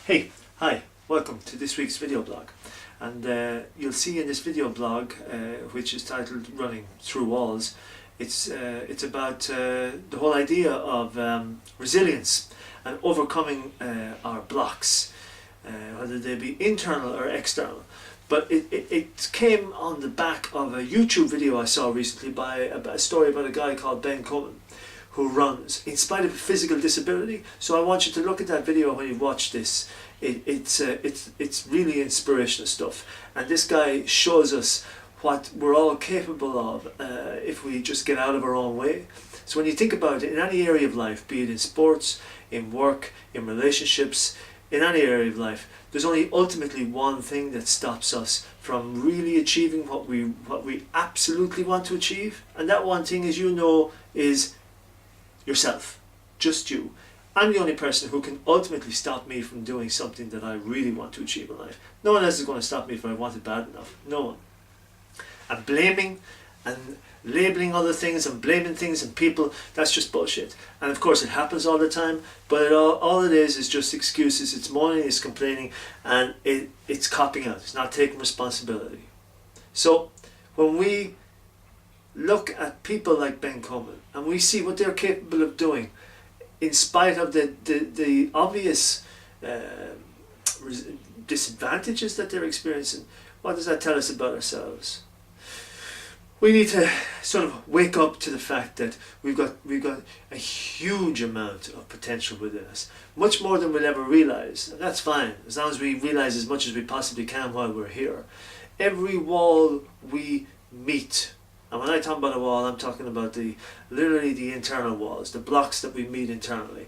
Hey, hi, welcome to this week's video blog. And you'll see in this video blog, which is titled Running Through Walls, it's about the whole idea of resilience and overcoming our blocks, whether they be internal or external. But it came on the back of a YouTube video I saw recently by a story about a guy called Ben Coleman, who runs in spite of a physical disability. So I want you to look at that video when you watch this. It's really inspirational stuff, and this guy shows us what we're all capable of if we just get out of our own way. So when you think about it, in any area of life, be it in sports, in work, in relationships, in any area of life, there's only ultimately one thing that stops us from really achieving what we absolutely want to achieve, and that one thing, as you know, is yourself. Just you. I'm the only person who can ultimately stop me from doing something that I really want to achieve in life. No one else is going to stop me if I want it bad enough. No one. And blaming and labeling other things and blaming things and people, that's just bullshit. And of course it happens all the time, but all it is just excuses. It's moaning, it's complaining, and it's copping out. It's not taking responsibility. So when we look at people like Ben Coleman and we see what they're capable of doing, in spite of the obvious disadvantages that they're experiencing, what does that tell us about ourselves? We need to sort of wake up to the fact that we've got a huge amount of potential within us, much more than we'll ever realize. And that's fine, as long as we realize as much as we possibly can while we're here. Every wall we meet, and when I talk about a wall, I'm talking about literally the internal walls, the blocks that we meet internally.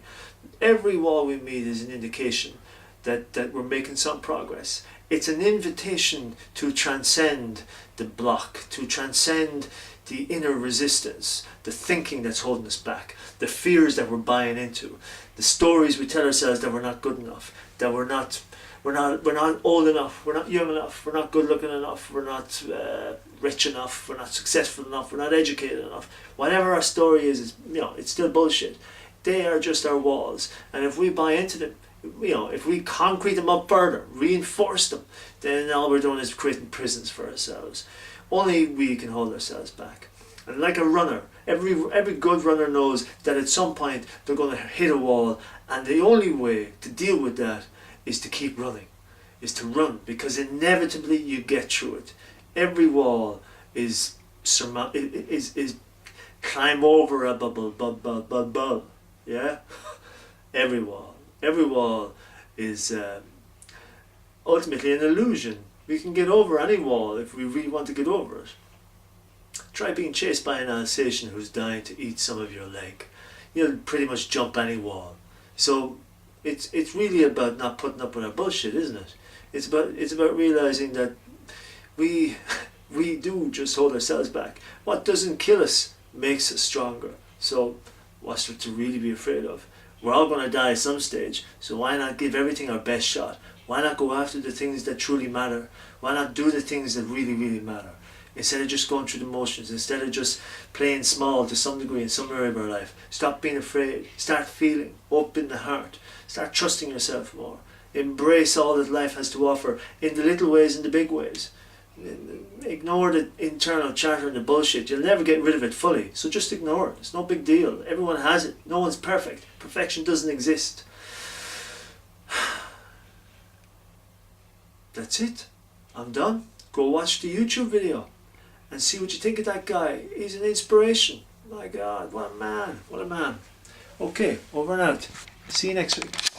Every wall we meet is an indication that we're making some progress. It's an invitation to transcend the block, to transcend the inner resistance, the thinking that's holding us back, the fears that we're buying into, the stories we tell ourselves that we're not good enough, that we're not old enough, we're not young enough, we're not good looking enough, we're not rich enough, we're not successful enough, we're not educated enough. Whatever our story is, it's still bullshit. They are just our walls, and if we buy into them, if we concrete them up further, reinforce them, then all we're doing is creating prisons for ourselves. Only we can hold ourselves back. And like a runner, every good runner knows that at some point they're going to hit a wall, and the only way to deal with that is to keep running, is to run, because inevitably you get through it. Every wall is climb over a bubble, yeah? Every wall is ultimately an illusion. We can get over any wall if we really want to get over it. Try being chased by an Alsatian who's dying to eat some of your leg. You'll pretty much jump any wall. So it's really about not putting up with our bullshit, isn't it? It's about realizing that we do just hold ourselves back. What doesn't kill us makes us stronger. So what's there to really be afraid of? We're all going to die at some stage, so why not give everything our best shot? Why not go after the things that truly matter? Why not do the things that really, really matter? Instead of just going through the motions, instead of just playing small to some degree in some area of our life. Stop being afraid. Start feeling. Open the heart. Start trusting yourself more. Embrace all that life has to offer in the little ways and the big ways. Ignore the internal chatter and the bullshit. You'll never get rid of it fully, so just ignore it. It's no big deal. Everyone has it. No one's perfect. Perfection doesn't exist. That's it. I'm done. Go watch the YouTube video and see what you think of that guy. He's an inspiration. My God, what a man. What a man. Okay, over and out. See you next week.